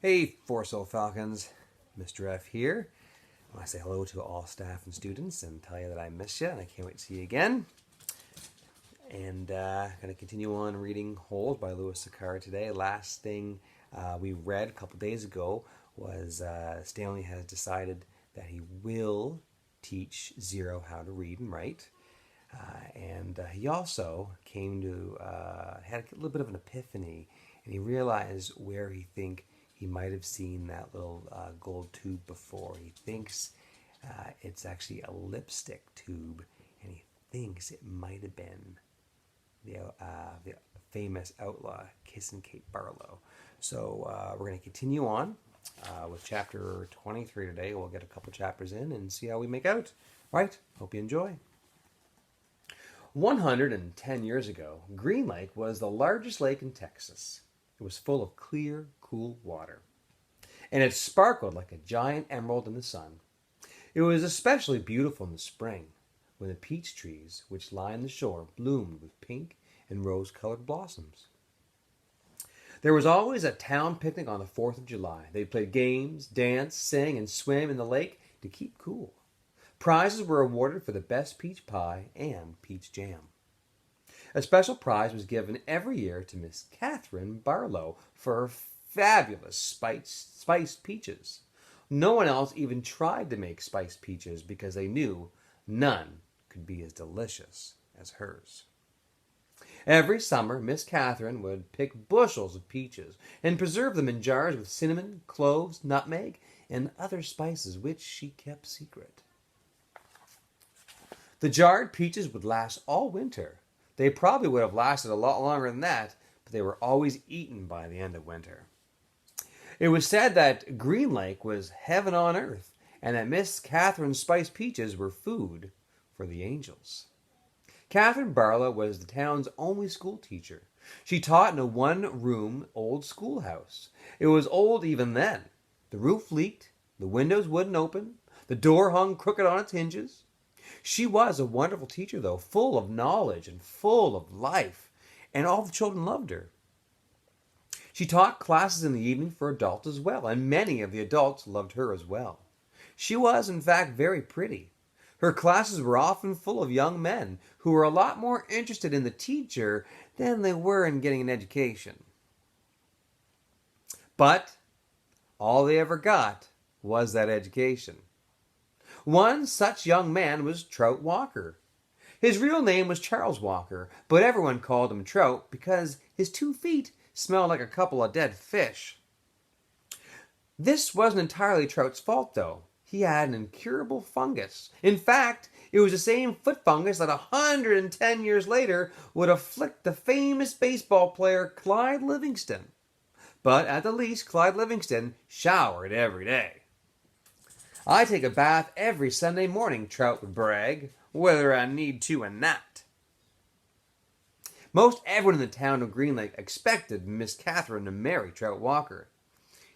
Hey, Four Soul Falcons, Mr. F here. I want to say hello to all staff and students and tell you that I miss you and I can't wait to see you again. And going to continue on reading Hold by Sachar today. Last thing we read a couple days ago was Stanley has decided that he will teach Zero how to read and write. And he also came to had a little bit of an epiphany, and he realized where he might have seen that little gold tube before. He thinks it's actually a lipstick tube, and he thinks it might have been the famous outlaw Kissin' Kate Barlow. So we're going to continue on with chapter 23 today. We'll get a couple chapters in and see how we make out. All right, hope you enjoy. 110 years ago, Green Lake was the largest lake in Texas. It was full of clear, cool water, and it sparkled like a giant emerald in the sun. It was especially beautiful in the spring, when the peach trees which lined the shore bloomed with pink and rose-colored blossoms. There was always a town picnic on the 4th of July. They played games, danced, sang, and swam in the lake to keep cool. Prizes were awarded for the best peach pie and peach jam. A special prize was given every year to Miss Catherine Barlow for her fabulous spiced peaches. No one else even tried to make spiced peaches because they knew none could be as delicious as hers. Every summer, Miss Catherine would pick bushels of peaches and preserve them in jars with cinnamon, cloves, nutmeg, and other spices which she kept secret. The jarred peaches would last all winter. They probably would have lasted a lot longer than that, but they were always eaten by the end of winter. It was said that Green Lake was heaven on earth, and that Miss Catherine's spiced peaches were food for the angels. Catherine Barlow was the town's only school teacher. She taught in a one-room old schoolhouse. It was old even then. The roof leaked, the windows wouldn't open, the door hung crooked on its hinges. She was a wonderful teacher, though, full of knowledge and full of life, and all the children loved her. She taught classes in the evening for adults as well, and many of the adults loved her as well. She was, in fact, very pretty. Her classes were often full of young men who were a lot more interested in the teacher than they were in getting an education. But all they ever got was that education. One such young man was Trout Walker. His real name was Charles Walker, but everyone called him Trout because his 2 feet smelled like a couple of dead fish. This wasn't entirely Trout's fault, though. He had an incurable fungus. In fact, it was the same foot fungus that 110 years later would afflict the famous baseball player Clyde Livingston. But at the least, Clyde Livingston showered every day. "I take a bath every Sunday morning," Trout would brag, "whether I need to or not." Most everyone in the town of Green Lake expected Miss Catherine to marry Trout Walker.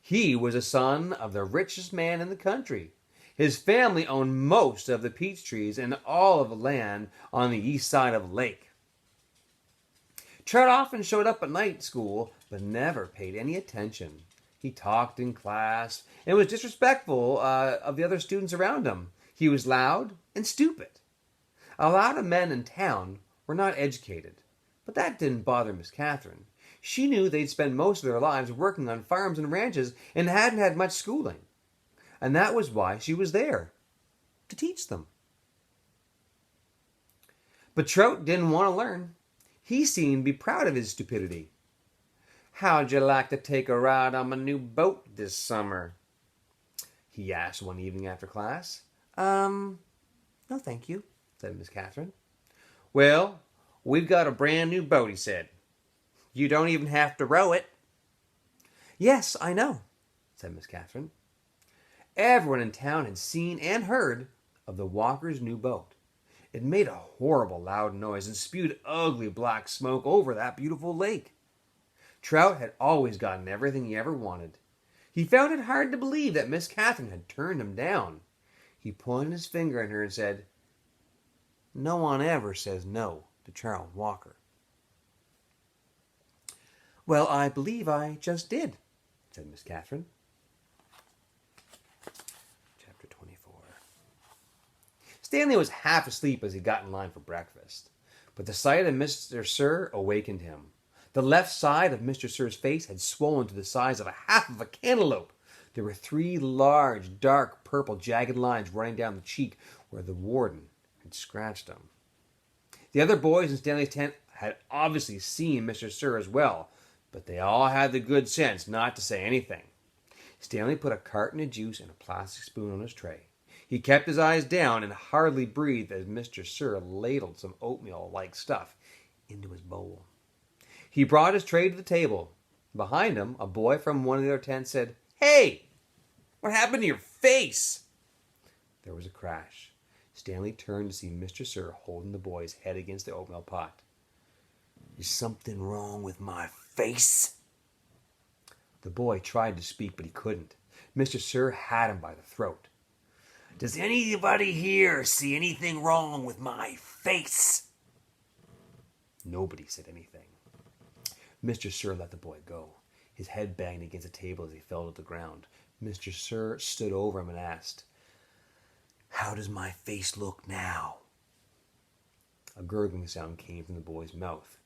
He was a son of the richest man in the country. His family owned most of the peach trees and all of the land on the east side of the lake. Trout often showed up at night school, but never paid any attention. He talked in class and was disrespectful of the other students around him. He was loud and stupid. A lot of men in town were not educated, but that didn't bother Miss Catherine. She knew they'd spend most of their lives working on farms and ranches and hadn't had much schooling. And that was why she was there, to teach them. But Trout didn't want to learn. He seemed to be proud of his stupidity. "How'd you like to take a ride on my new boat this summer?" he asked one evening after class. No thank you," said Miss Catherine. "Well, we've got a brand new boat," he said. "You don't even have to row it." "Yes, I know," said Miss Catherine. Everyone in town had seen and heard of the Walkers' new boat. It made a horrible loud noise and spewed ugly black smoke over that beautiful lake. Trout had always gotten everything he ever wanted. He found it hard to believe that Miss Catherine had turned him down. He pointed his finger at her and said, "No one ever says no to Charles Walker." "Well, I believe I just did," said Miss Catherine. Chapter 24. Stanley was half asleep as he got in line for breakfast, but the sight of Mr. Sir awakened him. The left side of Mr. Sir's face had swollen to the size of half of a cantaloupe. There were 3 large, dark, purple, jagged lines running down the cheek where the warden had scratched him. The other boys in Stanley's tent had obviously seen Mr. Sir as well, but they all had the good sense not to say anything. Stanley put a carton of juice and a plastic spoon on his tray. He kept his eyes down and hardly breathed as Mr. Sir ladled some oatmeal-like stuff into his bowl. He brought his tray to the table. Behind him, a boy from one of the other tents said, "Hey, what happened to your face?" There was a crash. Stanley turned to see Mr. Sir holding the boy's head against the oatmeal pot. "Is something wrong with my face?" The boy tried to speak, but he couldn't. Mr. Sir had him by the throat. "Does anybody here see anything wrong with my face?" Nobody said anything. Mr. Sir let the boy go. His head banged against the table as he fell to the ground. Mr. Sir stood over him and asked, "How does my face look now?" A gurgling sound came from the boy's mouth.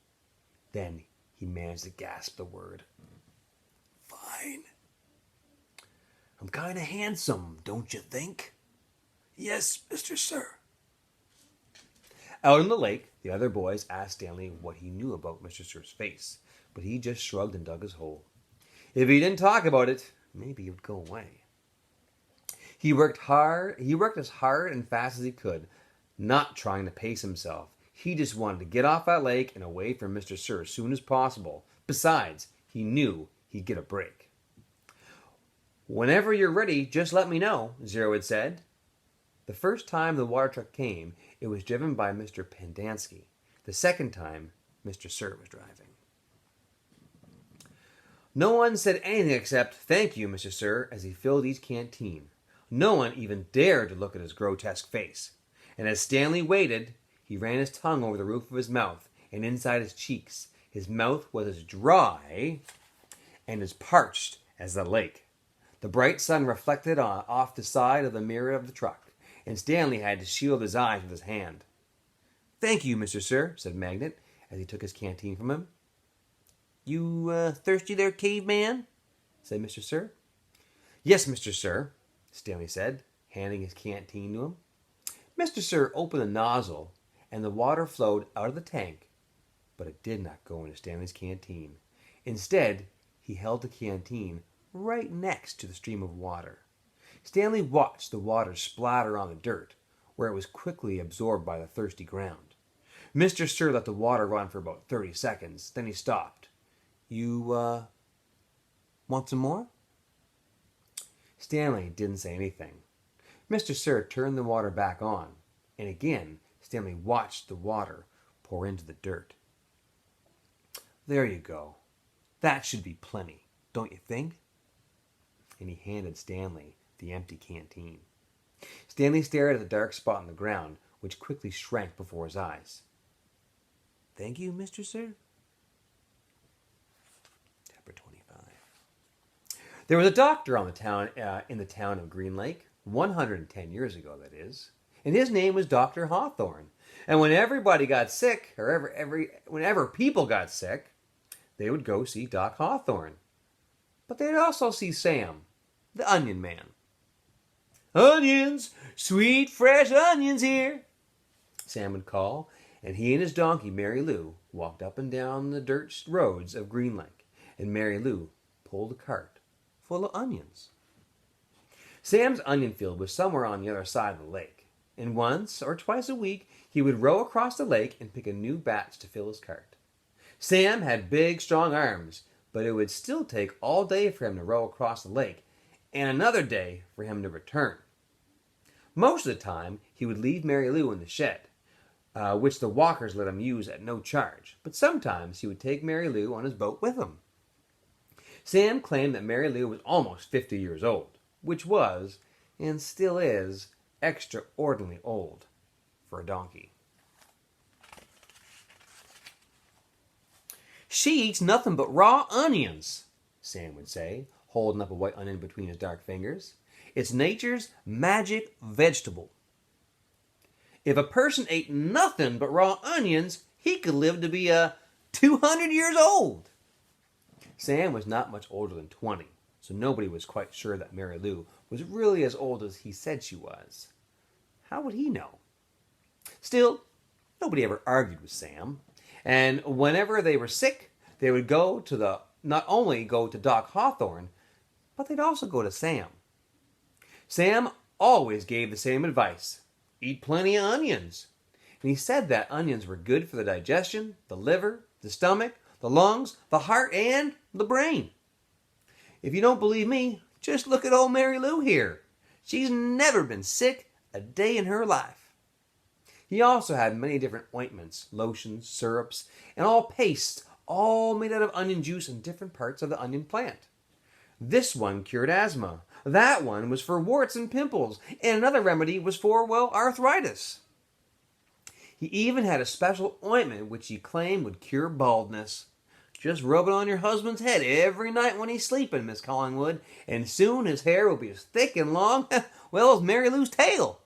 Then he managed to gasp the word. "Fine. I'm kind of handsome, don't you think?" "Yes, Mr. Sir." Out on the lake, the other boys asked Stanley what he knew about Mr. Sir's face, but he just shrugged and dug his hole. If he didn't talk about it, maybe it would go away. He worked as hard and fast as he could, not trying to pace himself. He just wanted to get off that lake and away from Mr. Sir as soon as possible. Besides, he knew he'd get a break. "Whenever you're ready, just let me know," Zero had said. The first time the water truck came, it was driven by Mr. Pendansky. The second time, Mr. Sir was driving. No one said anything except, "Thank you, Mr. Sir," as he filled each canteen. No one even dared to look at his grotesque face. And as Stanley waited, he ran his tongue over the roof of his mouth and inside his cheeks. His mouth was as dry and as parched as the lake. The bright sun reflected off the side of the mirror of the truck, and Stanley had to shield his eyes with his hand. "Thank you, Mr. Sir," said Magnet, as he took his canteen from him. "You thirsty there, caveman?" said Mr. Sir. "Yes, Mr. Sir," Stanley said, handing his canteen to him. Mr. Sir opened the nozzle, and the water flowed out of the tank, but it did not go into Stanley's canteen. Instead, he held the canteen right next to the stream of water. Stanley watched the water splatter on the dirt, where it was quickly absorbed by the thirsty ground. Mr. Sir let the water run for about 30 seconds, then he stopped. "You, want some more?" Stanley didn't say anything. Mr. Sir turned the water back on, and again Stanley watched the water pour into the dirt. "There you go. That should be plenty, don't you think?" And he handed Stanley the empty canteen. Stanley stared at the dark spot on the ground, which quickly shrank before his eyes. "Thank you, Mr. Sir." Chapter 25. There was a doctor in the town of Green Lake, 110 years ago, that is, and his name was Dr. Hawthorne. And when everybody got sick, or whenever people got sick, they would go see Doc Hawthorne. But they'd also see Sam, the Onion Man. "Onions! Sweet, fresh onions here!" Sam would call, and he and his donkey, Mary Lou, walked up and down the dirt roads of Green Lake, and Mary Lou pulled a cart full of onions. Sam's onion field was somewhere on the other side of the lake, and once or twice a week he would row across the lake and pick a new batch to fill his cart. Sam had big, strong arms, but it would still take all day for him to row across the lake, and another day for him to return. Most of the time, he would leave Mary Lou in the shed, which the walkers let him use at no charge, but sometimes he would take Mary Lou on his boat with him. Sam claimed that Mary Lou was almost 50 years old, which was, and still is, extraordinarily old for a donkey. "She eats nothing but raw onions," Sam would say, holding up a white onion between his dark fingers. It's nature's magic vegetable. If a person ate nothing but raw onions, he could live to be 200 years old. Sam was not much older than 20, so nobody was quite sure that Mary Lou was really as old as he said she was. How would he know? Still, nobody ever argued with Sam, and whenever they were sick, they would not only go to Doc Hawthorne, but they'd also go to Sam. Sam always gave the same advice: eat plenty of onions. And he said that onions were good for the digestion, the liver, the stomach, the lungs, the heart, and the brain. If you don't believe me, just look at old Mary Lou here. She's never been sick a day in her life. He also had many different ointments, lotions, syrups, and all pastes, all made out of onion juice and different parts of the onion plant. This one cured asthma. That one was for warts and pimples, and another remedy was for, arthritis. He even had a special ointment which he claimed would cure baldness. Just rub it on your husband's head every night when he's sleeping, Miss Collingwood, and soon his hair will be as thick and long, as Mary Lou's tail.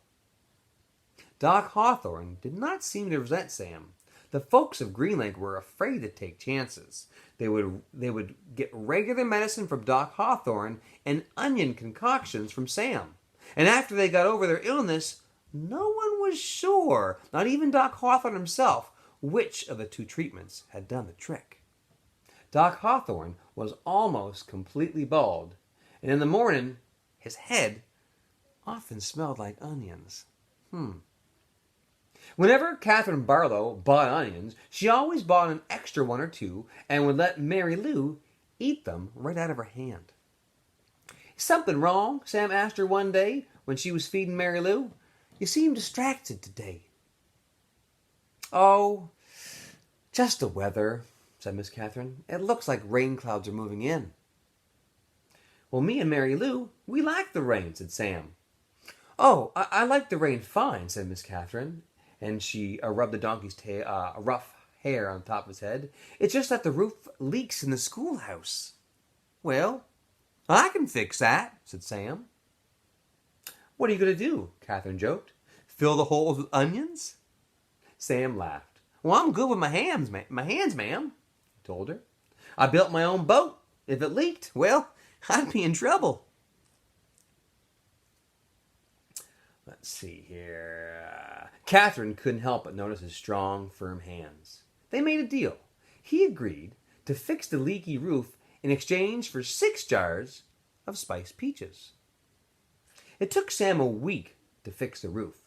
Doc Hawthorne did not seem to resent Sam. The folks of Green Lake were afraid to take chances. They would get regular medicine from Doc Hawthorne and onion concoctions from Sam. And after they got over their illness, no one was sure, not even Doc Hawthorne himself, which of the two treatments had done the trick. Doc Hawthorne was almost completely bald, and in the morning, his head often smelled like onions. Whenever Catherine Barlow bought onions, she always bought an extra one or two and would let Mary Lou eat them right out of her hand. "Is something wrong?" Sam asked her one day when she was feeding Mary Lou. "You seem distracted today." "Oh, just the weather," said Miss Catherine. "It looks like rain clouds are moving in." "Well, me and Mary Lou, we like the rain," said Sam. "Oh, I like the rain fine," said Miss Catherine, and she rubbed the donkey's rough hair on top of his head. "It's just that the roof leaks in the schoolhouse." "Well, I can fix that," said Sam. "What are you going to do?" Catherine joked. "Fill the holes with onions?" Sam laughed. "Well, I'm good with my hands, ma'am," he told her. "I built my own boat. If it leaked, I'd be in trouble." Let's see here. Catherine couldn't help but notice his strong, firm hands. They made a deal. He agreed to fix the leaky roof in exchange for 6 jars of spiced peaches. It took Sam a week to fix the roof,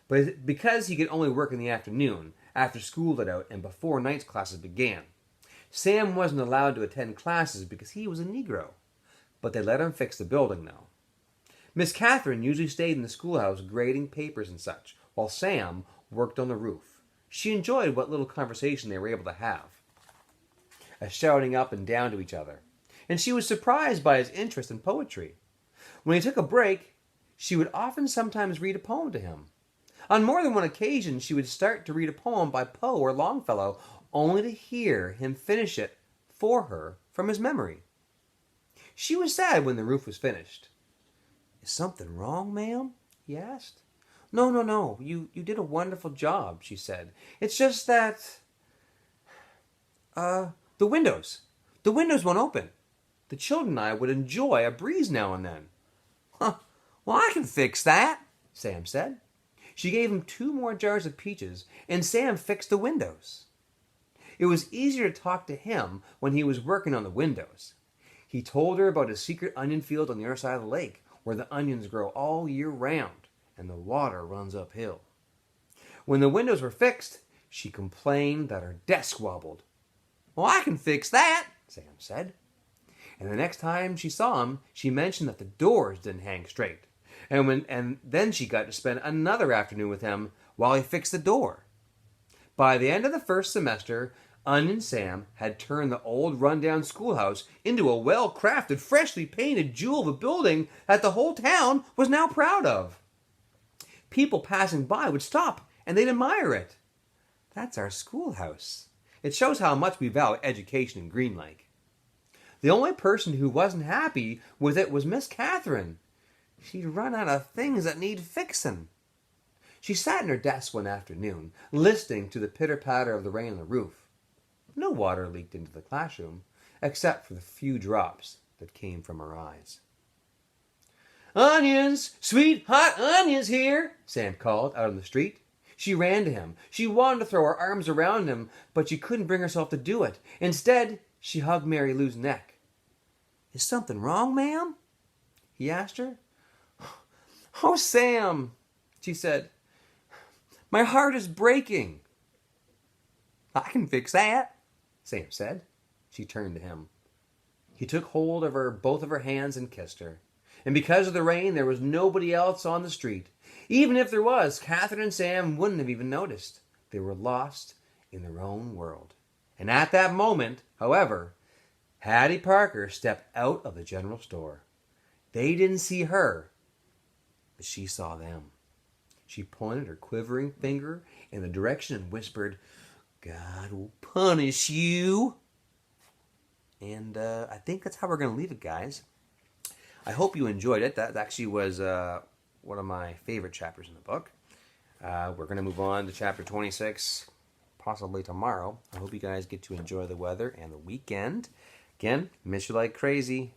but because he could only work in the afternoon, after school let out and before night's classes began, Sam wasn't allowed to attend classes because he was a Negro. But they let him fix the building now. Miss Catherine usually stayed in the schoolhouse grading papers and such, while Sam worked on the roof. She enjoyed what little conversation they were able to have, shouting up and down to each other, and she was surprised by his interest in poetry. When he took a break, she would sometimes read a poem to him. On more than one occasion, she would start to read a poem by Poe or Longfellow, only to hear him finish it for her from his memory. She was sad when the roof was finished. "Is something wrong, ma'am?" he asked. No. You did a wonderful job," she said. "It's just that... the windows. The windows won't open. The children and I would enjoy a breeze now and then." "Well, I can fix that," Sam said. She gave him 2 more jars of peaches, and Sam fixed the windows. It was easier to talk to him when he was working on the windows. He told her about his secret onion field on the other side of the lake, where the onions grow all year round and the water runs uphill. When the windows were fixed, she complained that her desk wobbled. "Well, I can fix that," Sam said. And the next time she saw him, she mentioned that the doors didn't hang straight. And then she got to spend another afternoon with him while he fixed the door. By the end of the first semester, Onion Sam had turned the old rundown schoolhouse into a well-crafted, freshly painted jewel of a building that the whole town was now proud of. People passing by would stop and they'd admire it. "That's our schoolhouse. It shows how much we value education in Green Lake." The only person who wasn't happy with it was Miss Catherine. She'd run out of things that need fixing. She sat in her desk one afternoon, listening to the pitter-patter of the rain on the roof. No water leaked into the classroom, except for the few drops that came from her eyes. "Onions! Sweet hot onions here!" Sam called out on the street. She ran to him. She wanted to throw her arms around him, but she couldn't bring herself to do it. Instead, she hugged Mary Lou's neck. "Is something wrong, ma'am?" he asked her. "Oh, Sam," she said, "my heart is breaking." "I can fix that," Sam said. She turned to him. He took hold of both of her hands and kissed her. And because of the rain, there was nobody else on the street. Even if there was, Catherine and Sam wouldn't have even noticed. They were lost in their own world. And at that moment, however, Hattie Parker stepped out of the general store. They didn't see her, but she saw them. She pointed her quivering finger in the direction and whispered, "God will punish you." And I think that's how we're going to leave it, guys. I hope you enjoyed it. That actually was one of my favorite chapters in the book. We're going to move on to chapter 26, possibly tomorrow. I hope you guys get to enjoy the weather and the weekend. Again, miss you like crazy.